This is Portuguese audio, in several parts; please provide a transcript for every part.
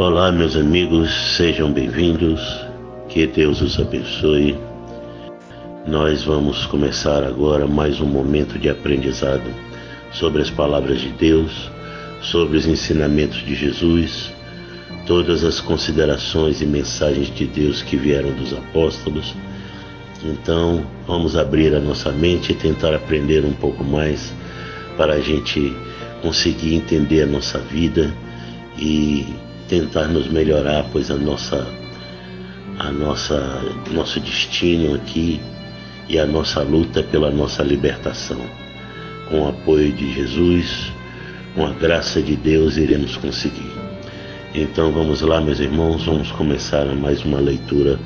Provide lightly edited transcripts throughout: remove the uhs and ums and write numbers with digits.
Olá, meus amigos, sejam bem-vindos, que Deus os abençoe. Nós vamos começar agora mais um momento de aprendizado sobre as palavras de Deus, sobre os ensinamentos de Jesus, todas as considerações e mensagens de Deus que vieram dos apóstolos. Então, vamos abrir a nossa mente e tentar aprender um pouco mais para a gente conseguir entender a nossa vida e tentar nos melhorar, pois nosso destino aqui e a nossa luta é pela nossa libertação. Com o apoio de Jesus, com a graça de Deus, iremos conseguir. Então vamos lá, meus irmãos, vamos começar mais uma leitura,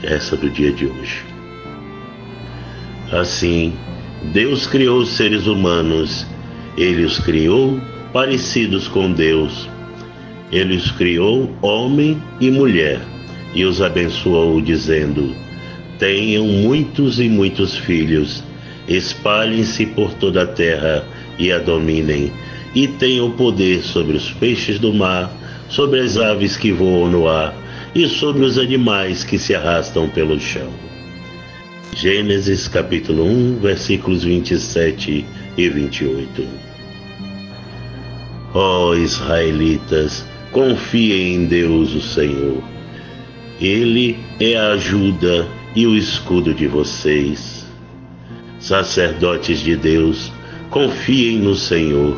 essa do dia de hoje. Assim, Deus criou os seres humanos, Ele os criou parecidos com Deus. Ele os criou homem e mulher e os abençoou, dizendo: tenham muitos e muitos filhos, espalhem-se por toda a terra e a dominem, e tenham poder sobre os peixes do mar, sobre as aves que voam no ar e sobre os animais que se arrastam pelo chão. Gênesis capítulo 1, versículos 27 e 28. Ó israelitas, confiem em Deus, o Senhor. Ele é a ajuda e o escudo de vocês. Sacerdotes de Deus, confiem no Senhor.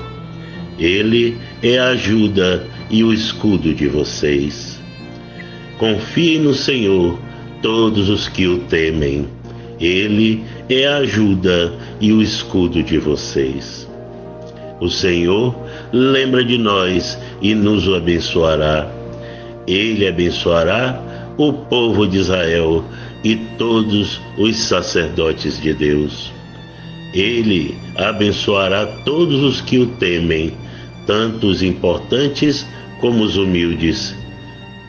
Ele é a ajuda e o escudo de vocês. Confiem no Senhor todos os que o temem. Ele é a ajuda e o escudo de vocês. O Senhor lembra de nós e nos abençoará. Ele abençoará o povo de Israel e todos os sacerdotes de Deus. Ele abençoará todos os que o temem, tanto os importantes como os humildes.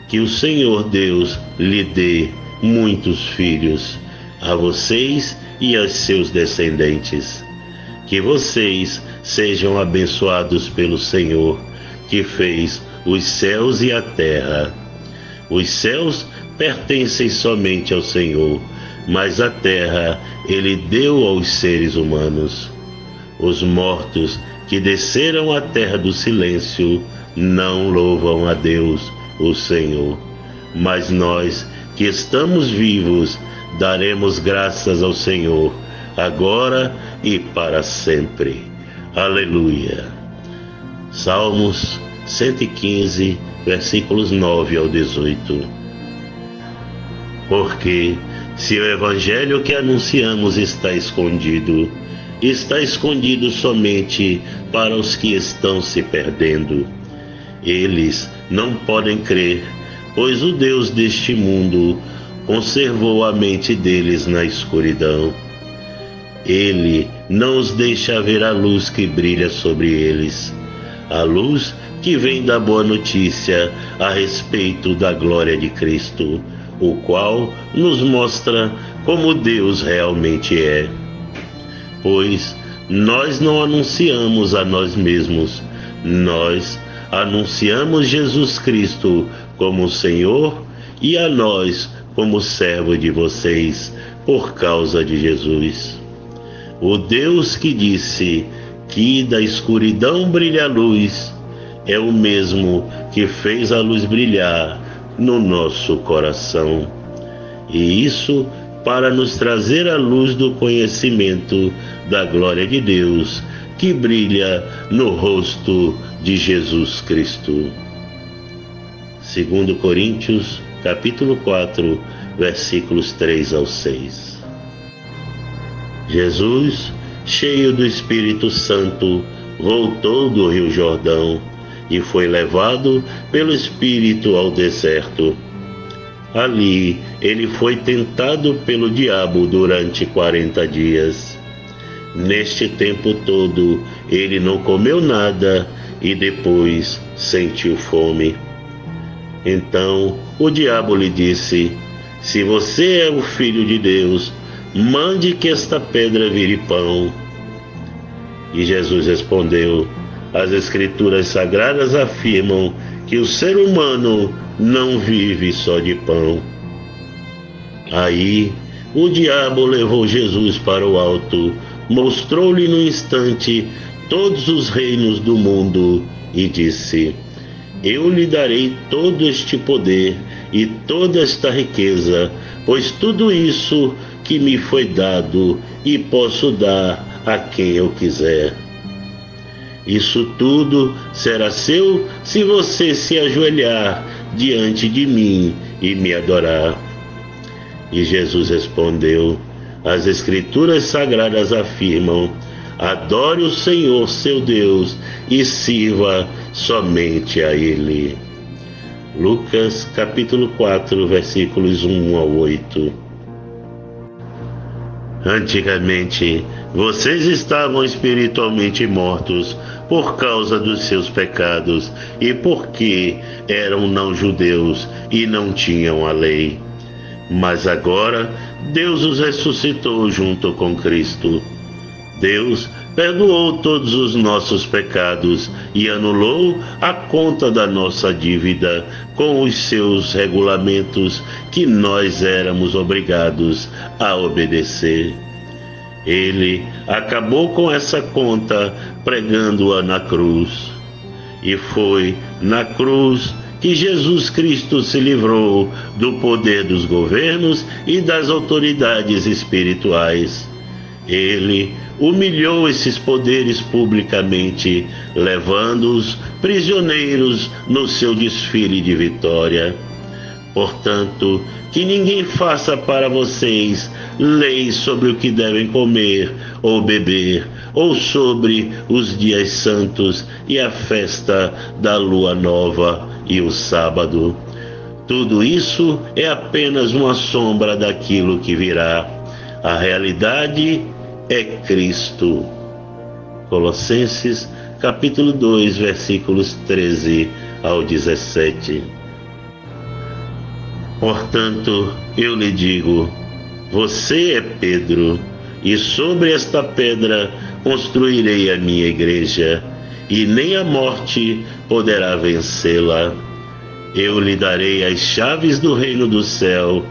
Que o Senhor Deus lhe dê muitos filhos, a vocês e aos seus descendentes. Que vocês sejam abençoados pelo Senhor, que fez os céus e a terra. Os céus pertencem somente ao Senhor, mas a terra Ele deu aos seres humanos. Os mortos que desceram à terra do silêncio não louvam a Deus, o Senhor. Mas nós que estamos vivos daremos graças ao Senhor, agora e para sempre. Aleluia. Salmos 115, versículos 9 ao 18. Porque se o evangelho que anunciamos está escondido somente para os que estão se perdendo. Eles não podem crer, pois o Deus deste mundo conservou a mente deles na escuridão. Ele não os deixa ver a luz que brilha sobre eles, a luz que vem da boa notícia a respeito da glória de Cristo, o qual nos mostra como Deus realmente é. Pois nós não anunciamos a nós mesmos, nós anunciamos Jesus Cristo como Senhor e a nós como servo de vocês por causa de Jesus. O Deus que disse que da escuridão brilha a luz é o mesmo que fez a luz brilhar no nosso coração. E isso para nos trazer a luz do conhecimento da glória de Deus que brilha no rosto de Jesus Cristo. 2 Coríntios, capítulo 4, versículos 3 ao 6. Jesus, cheio do Espírito Santo, voltou do Rio Jordão e foi levado pelo Espírito ao deserto. Ali ele foi tentado pelo diabo durante 40 dias. Neste tempo todo ele não comeu nada e depois sentiu fome. Então o diabo lhe disse: se você é o Filho de Deus, mande que esta pedra vire pão. E Jesus respondeu: as Escrituras Sagradas afirmam que o ser humano não vive só de pão. Aí o diabo levou Jesus para o alto, mostrou-lhe no instante todos os reinos do mundo e disse: eu lhe darei todo este poder e toda esta riqueza, pois tudo isso que me foi dado e posso dar a quem eu quiser. Isso tudo será seu se você se ajoelhar diante de mim e me adorar. E Jesus respondeu: as Escrituras Sagradas afirmam: adore o Senhor seu Deus e sirva somente a Ele. Lucas capítulo 4, versículos 1 ao 8. Antigamente, vocês estavam espiritualmente mortos por causa dos seus pecados e porque eram não-judeus e não tinham a lei. Mas agora, Deus os ressuscitou junto com Cristo. Deus perdoou todos os nossos pecados e anulou a conta da nossa dívida com os seus regulamentos que nós éramos obrigados a obedecer. Ele acabou com essa conta pregando-a na cruz. E foi na cruz que Jesus Cristo se livrou do poder dos governos e das autoridades espirituais. Ele humilhou esses poderes publicamente, levando-os prisioneiros no seu desfile de vitória. Portanto, que ninguém faça para vocês leis sobre o que devem comer ou beber, ou sobre os dias santos e a festa da lua nova e o sábado. Tudo isso é apenas uma sombra daquilo que virá. A realidade é Cristo. Colossenses capítulo 2, versículos 13 ao 17. Portanto, eu lhe digo: você é Pedro, e sobre esta pedra construirei a minha igreja, e nem a morte poderá vencê-la. Eu lhe darei as chaves do reino do céu.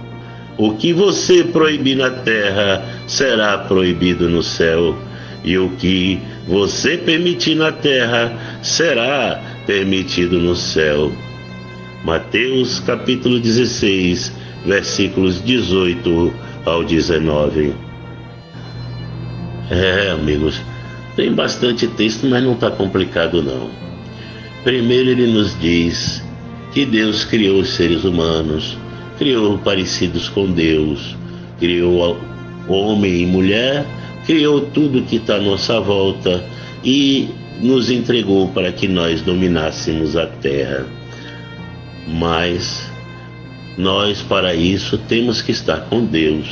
O que você proibir na terra será proibido no céu, e o que você permitir na terra será permitido no céu. Mateus capítulo 16, versículos 18 ao 19. Amigos, tem bastante texto, mas não está complicado não. Primeiro ele nos diz que Deus criou os seres humanos, criou parecidos com Deus, criou homem e mulher, criou tudo que está à nossa volta e nos entregou para que nós dominássemos a terra. Mas nós, para isso, temos que estar com Deus,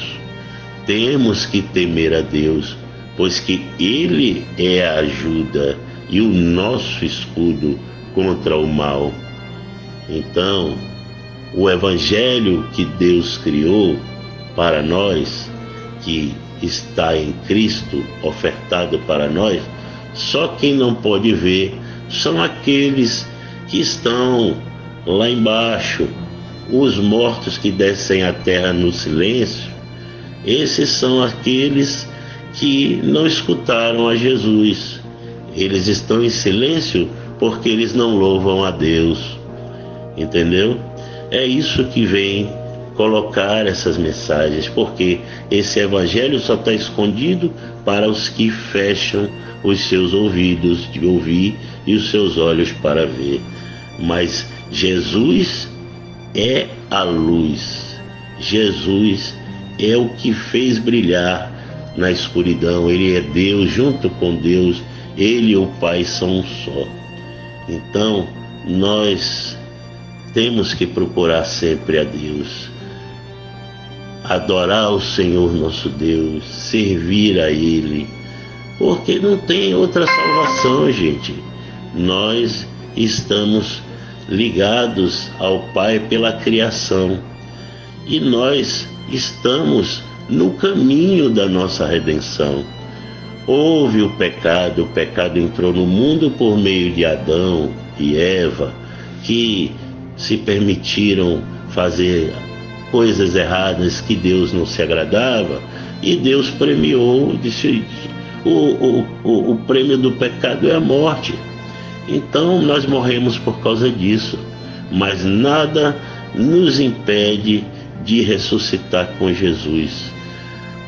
temos que temer a Deus, pois que Ele é a ajuda e o nosso escudo contra o mal. Então, o Evangelho que Deus criou para nós, que está em Cristo, ofertado para nós, só quem não pode ver são aqueles que estão lá embaixo, os mortos que descem à terra no silêncio. Esses são aqueles que não escutaram a Jesus. Eles estão em silêncio porque eles não louvam a Deus. Entendeu? É isso que vem colocar essas mensagens, porque esse evangelho só está escondido para os que fecham os seus ouvidos de ouvir e os seus olhos para ver. Mas Jesus é a luz. Jesus é o que fez brilhar na escuridão. Ele é Deus, junto com Deus, Ele e o Pai são um só. Então, nós temos que procurar sempre a Deus, adorar o Senhor nosso Deus, servir a Ele, porque não tem outra salvação, gente. Nós estamos ligados ao Pai pela criação e nós estamos no caminho da nossa redenção. Houve o pecado entrou no mundo por meio de Adão e Eva, que se permitiram fazer coisas erradas que Deus não se agradava, e Deus premiou, disse, o prêmio do pecado é a morte. Então nós morremos por causa disso, mas nada nos impede de ressuscitar com Jesus.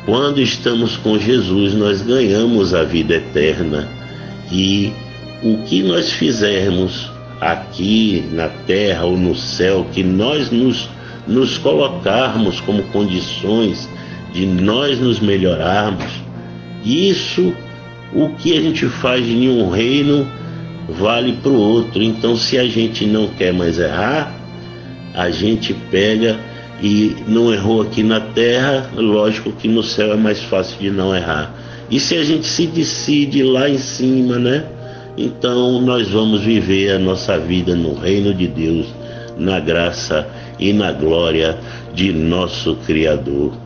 Quando estamos com Jesus, nós ganhamos a vida eterna, e o que nós fizermos aqui na terra ou no céu, que nós nos colocarmos como condições de nós nos melhorarmos, isso, o que a gente faz em um reino vale para o outro. Então, se a gente não quer mais errar, a gente pega e não errou aqui na terra, lógico que no céu é mais fácil de não errar. E se a gente se decide lá em cima, né? Então nós vamos viver a nossa vida no reino de Deus, na graça e na glória de nosso Criador,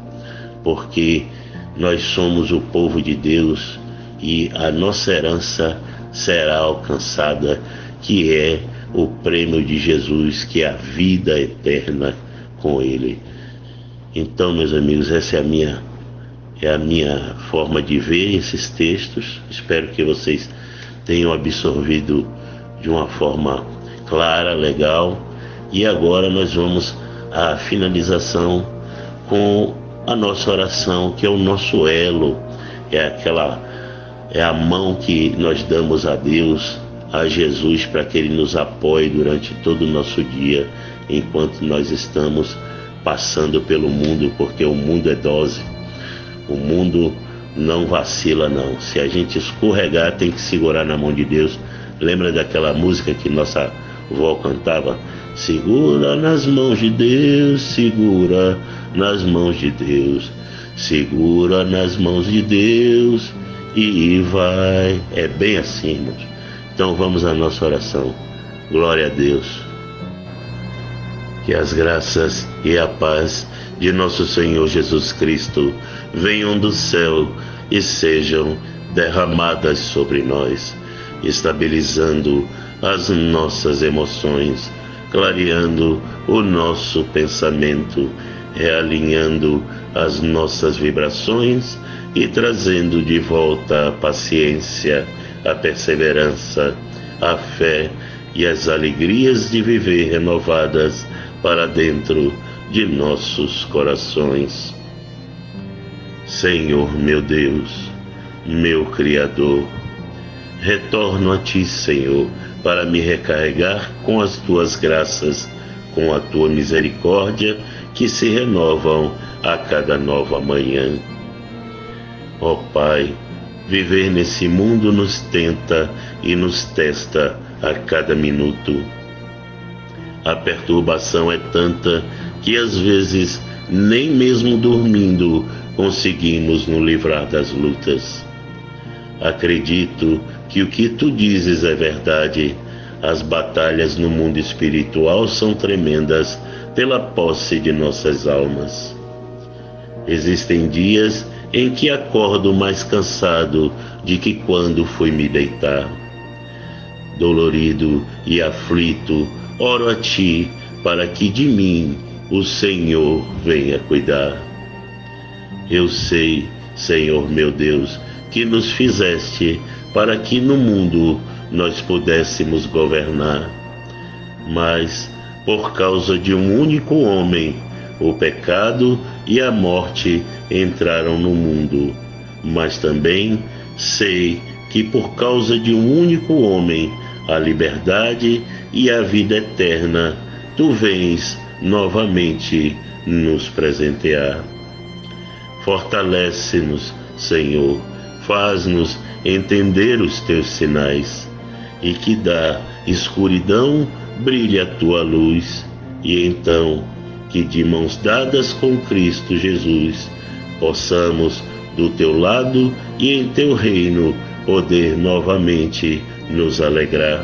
porque nós somos o povo de Deus e a nossa herança será alcançada, que é o prêmio de Jesus, que é a vida eterna com Ele. Então, meus amigos, essa é a minha forma de ver esses textos. Espero que vocês tenham absorvido de uma forma clara, legal. E agora nós vamos à finalização com a nossa oração, que é o nosso elo, é a mão que nós damos a Deus, a Jesus, para que Ele nos apoie durante todo o nosso dia, enquanto nós estamos passando pelo mundo, porque o mundo é dose, o mundo não vacila não. Se a gente escorregar, tem que segurar na mão de Deus. Lembra daquela música que nossa avó cantava? Segura nas mãos de Deus, segura nas mãos de Deus, segura nas mãos de Deus e vai. É bem assim, irmãos. Então vamos à nossa oração. Glória a Deus. Que as graças e a paz de nosso Senhor Jesus Cristo venham do céu e sejam derramadas sobre nós, estabilizando as nossas emoções, clareando o nosso pensamento, realinhando as nossas vibrações e trazendo de volta a paciência, a perseverança, a fé e as alegrias de viver renovadas para dentro de nossos corações. Senhor meu Deus, meu Criador, retorno a Ti, Senhor, para me recarregar com as Tuas graças, com a Tua misericórdia, que se renovam a cada nova manhã. Ó Pai, viver nesse mundo nos tenta e nos testa a cada minuto. A perturbação é tanta que às vezes nem mesmo dormindo conseguimos nos livrar das lutas. Acredito que o que Tu dizes é verdade. As batalhas no mundo espiritual são tremendas pela posse de nossas almas. Existem dias em que acordo mais cansado de que quando fui me deitar. Dolorido e aflito, oro a Ti para que de mim o Senhor venha cuidar. Eu sei, Senhor meu Deus, que nos fizeste para que no mundo nós pudéssemos governar. Mas, por causa de um único homem, o pecado e a morte entraram no mundo. Mas também sei que por causa de um único homem, a liberdade e a vida eterna, Tu vens novamente nos presentear. Fortalece-nos, Senhor, faz-nos entender os Teus sinais, e que da escuridão brilhe a Tua luz, e então que de mãos dadas com Cristo Jesus possamos do Teu lado e em Teu reino poder novamente nos alegrar.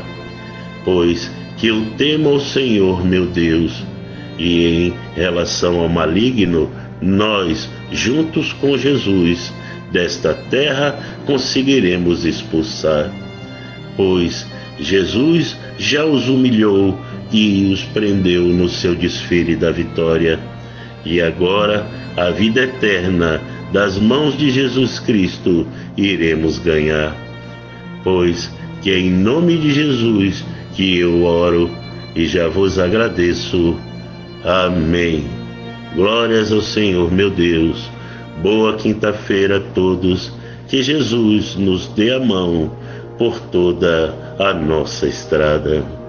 Pois que eu temo ao Senhor meu Deus, e em relação ao maligno, nós, juntos com Jesus, desta terra conseguiremos expulsar. Pois Jesus já os humilhou e os prendeu no seu desfile da vitória. E agora, a vida eterna das mãos de Jesus Cristo iremos ganhar. Pois que é em nome de Jesus que eu oro e já vos agradeço. Amém. Glórias ao Senhor, meu Deus. Boa quinta-feira a todos. Que Jesus nos dê a mão por toda a nossa estrada.